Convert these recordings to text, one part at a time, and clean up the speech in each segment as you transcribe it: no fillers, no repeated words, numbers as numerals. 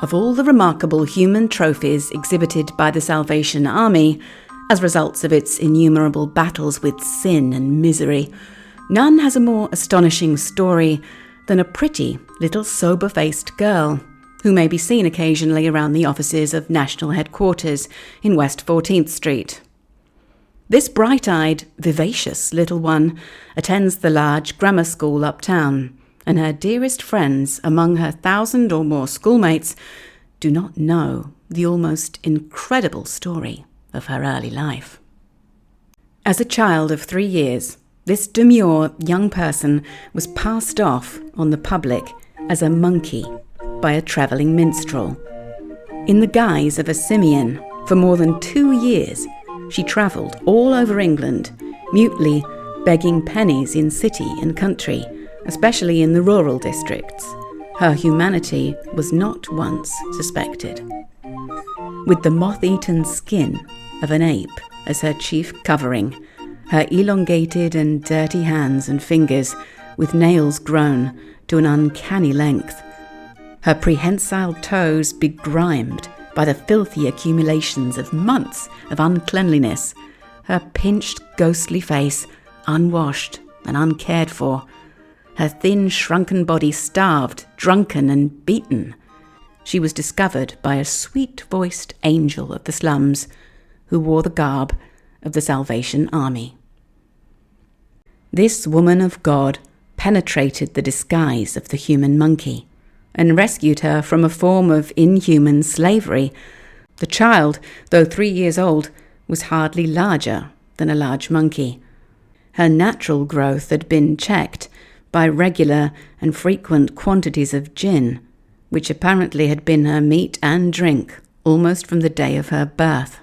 Of all the remarkable human trophies exhibited by the Salvation Army, as results of its innumerable battles with sin and misery, none has a more astonishing story than a pretty little sober-faced girl who may be seen occasionally around the offices of national headquarters in West 14th Street. This bright-eyed, vivacious little one attends the large grammar school uptown, and her dearest friends among her 1,000 or more schoolmates do not know the almost incredible story of her early life. As a child of 3 years, this demure young person was passed off on the public as a monkey by a travelling minstrel. In the guise of a simian, for more than 2 years, she travelled all over England, mutely begging pennies in city and country, especially in the rural districts. Her humanity was not once suspected. With the moth-eaten skin of an ape as her chief covering, her elongated and dirty hands and fingers with nails grown to an uncanny length, her prehensile toes begrimed by the filthy accumulations of months of uncleanliness, her pinched, ghostly face unwashed and uncared for, her thin, shrunken body starved, drunken and beaten, she was discovered by a sweet-voiced angel of the slums who wore the garb of the Salvation Army. This woman of God penetrated the disguise of the human monkey and rescued her from a form of inhuman slavery. The child, though 3 years old, was hardly larger than a large monkey. Her natural growth had been checked by regular and frequent quantities of gin, which apparently had been her meat and drink almost from the day of her birth.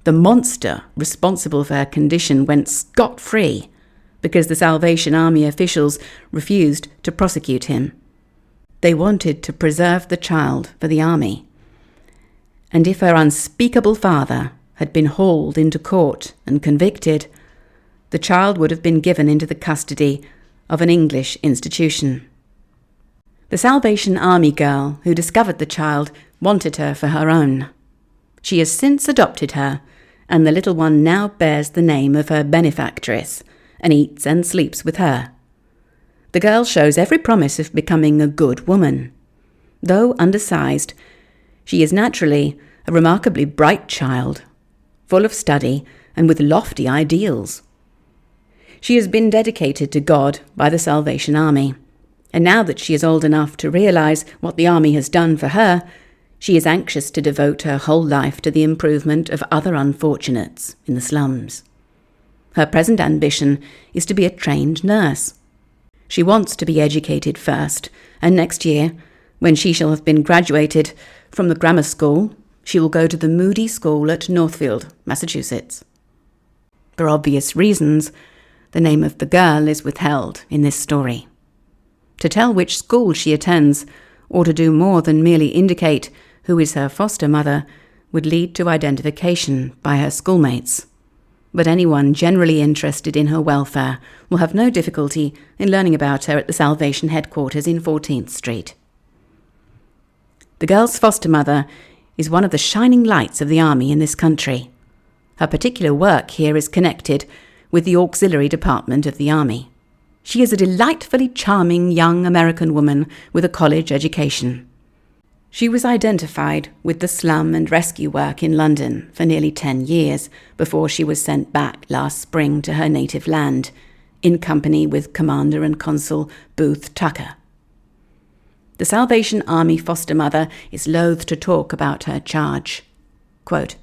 The monster responsible for her condition went scot-free because the Salvation Army officials refused to prosecute him. They wanted to preserve the child for the army. And if her unspeakable father had been hauled into court and convicted, the child would have been given into the custody of an English institution. The Salvation Army girl who discovered the child wanted her for her own. She has since adopted her, and the little one now bears the name of her benefactress and eats and sleeps with her. The girl shows every promise of becoming a good woman. Though undersized, she is naturally a remarkably bright child, full of study and with lofty ideals. She has been dedicated to God by the Salvation Army, and now that she is old enough to realize what the army has done for her, she is anxious to devote her whole life to the improvement of other unfortunates in the slums. Her present ambition is to be a trained nurse. She wants to be educated first, and next year, when she shall have been graduated from the grammar school, she will go to the Moody School at Northfield, Massachusetts. For obvious reasons, the name of the girl is withheld in this story. To tell which school she attends, or to do more than merely indicate who is her foster mother, would lead to identification by her schoolmates. But anyone generally interested in her welfare will have no difficulty in learning about her at the Salvation headquarters in 14th Street. The girl's foster mother is one of the shining lights of the army in this country. Her particular work here is connected with the auxiliary department of the army. She is a delightfully charming young American woman with a college education. She was identified with the slum and rescue work in London for nearly 10 years before she was sent back last spring to her native land, in company with Commander and Consul Booth Tucker. The Salvation Army foster mother is loath to talk about her charge. Quote,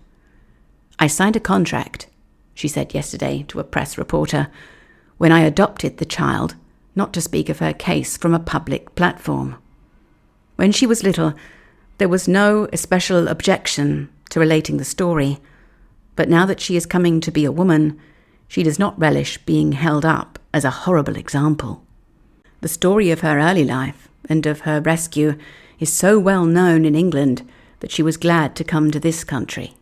"I signed a contract," she said yesterday to a press reporter, "when I adopted the child, not to speak of her case from a public platform. When she was little, there was no especial objection to relating the story, but now that she is coming to be a woman, she does not relish being held up as a horrible example. The story of her early life and of her rescue is so well known in England that she was glad to come to this country.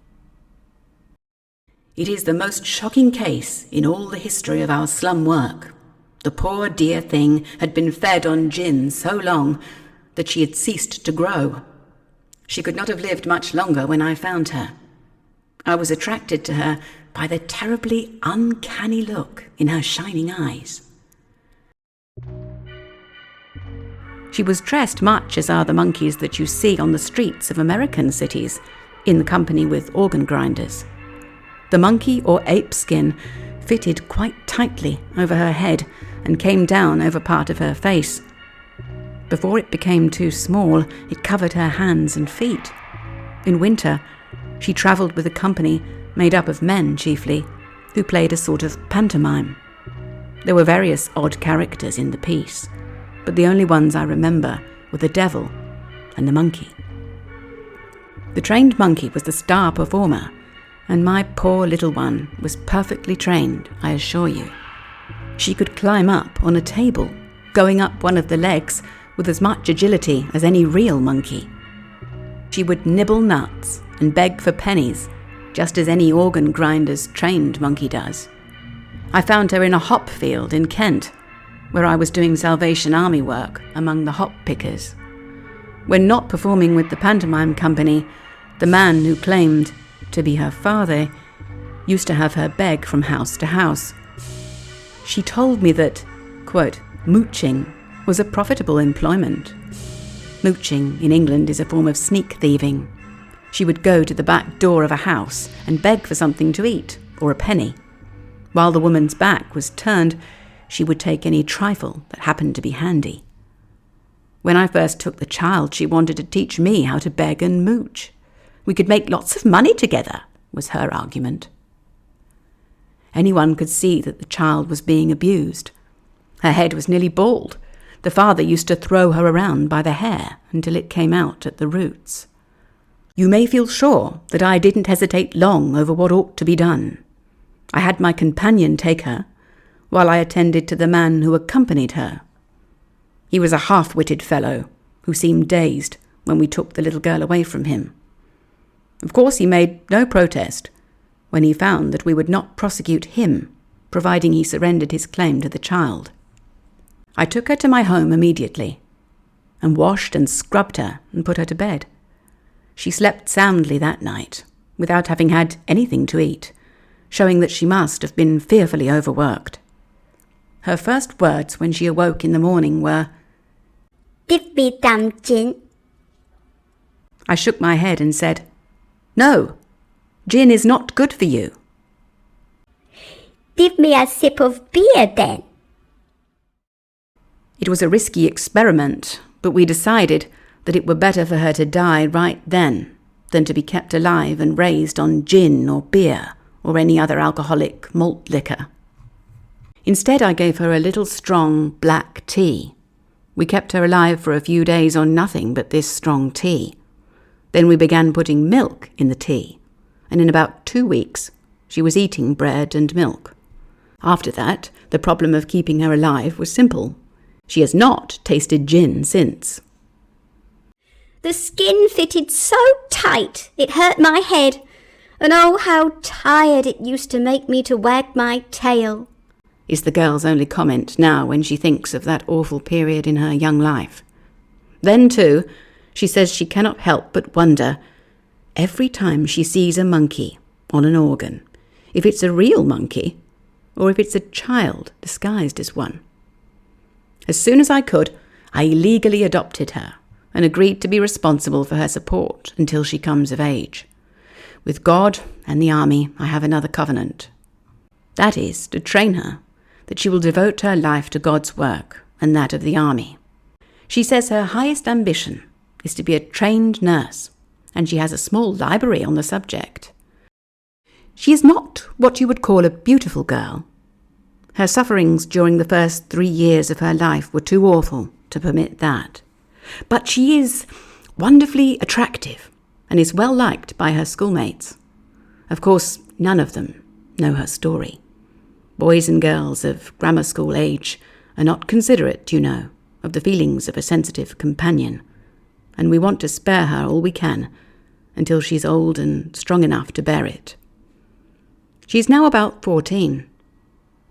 It is the most shocking case in all the history of our slum work. The poor dear thing had been fed on gin so long that she had ceased to grow. She could not have lived much longer when I found her. I was attracted to her by the terribly uncanny look in her shining eyes. She was dressed much as are the monkeys that you see on the streets of American cities, in company with organ grinders. The monkey or ape skin fitted quite tightly over her head and came down over part of her face. Before it became too small, it covered her hands and feet. In winter, she travelled with a company made up of men chiefly, who played a sort of pantomime. There were various odd characters in the piece, but the only ones I remember were the devil and the monkey. The trained monkey was the star performer, and my poor little one was perfectly trained, I assure you. She could climb up on a table, going up one of the legs with as much agility as any real monkey. She would nibble nuts and beg for pennies, just as any organ grinder's trained monkey does. I found her in a hop field in Kent, where I was doing Salvation Army work among the hop pickers. When not performing with the pantomime company, the man who claimed to be her father used to have her beg from house to house. She told me that, quote, mooching was a profitable employment. Mooching in England is a form of sneak thieving. She would go to the back door of a house and beg for something to eat, or a penny. While the woman's back was turned, she would take any trifle that happened to be handy. When I first took the child, she wanted to teach me how to beg and mooch. We could make lots of money together, was her argument. Anyone could see that the child was being abused. Her head was nearly bald. The father used to throw her around by the hair until it came out at the roots. You may feel sure that I didn't hesitate long over what ought to be done. I had my companion take her, while I attended to the man who accompanied her. He was a half-witted fellow who seemed dazed when we took the little girl away from him. Of course, he made no protest when he found that we would not prosecute him, providing he surrendered his claim to the child. I took her to my home immediately, and washed and scrubbed her and put her to bed. She slept soundly that night, without having had anything to eat, showing that she must have been fearfully overworked. Her first words when she awoke in the morning were, "Give me some gin." I shook my head and said, "No, gin is not good for you." "Give me a sip of beer then." It was a risky experiment, but we decided that it were better for her to die right then than to be kept alive and raised on gin or beer or any other alcoholic malt liquor. Instead, I gave her a little strong black tea. We kept her alive for a few days on nothing but this strong tea. Then we began putting milk in the tea, and in about 2 weeks she was eating bread and milk. After that, the problem of keeping her alive was simple. She has not tasted gin since. "The skin fitted so tight it hurt my head, and oh, how tired it used to make me to wag my tail," is the girl's only comment now when she thinks of that awful period in her young life. Then, too, she says she cannot help but wonder, every time she sees a monkey on an organ, if it's a real monkey or if it's a child disguised as one. As soon as I could, I legally adopted her and agreed to be responsible for her support until she comes of age. With God and the army, I have another covenant. That is, to train her, that she will devote her life to God's work and that of the army. She says her highest ambition is to be a trained nurse, and she has a small library on the subject. She is not what you would call a beautiful girl. Her sufferings during the first 3 years of her life were too awful to permit that. But she is wonderfully attractive and is well liked by her schoolmates. Of course, none of them know her story. Boys and girls of grammar school age are not considerate, you know, of the feelings of a sensitive companion, and we want to spare her all we can until she's old and strong enough to bear it. She's now about 14.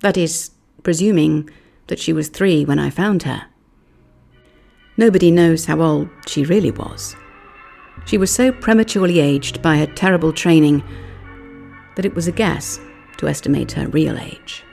That is, presuming that she was 3 when I found her. Nobody knows how old she really was. She was so prematurely aged by her terrible training that it was a guess to estimate her real age.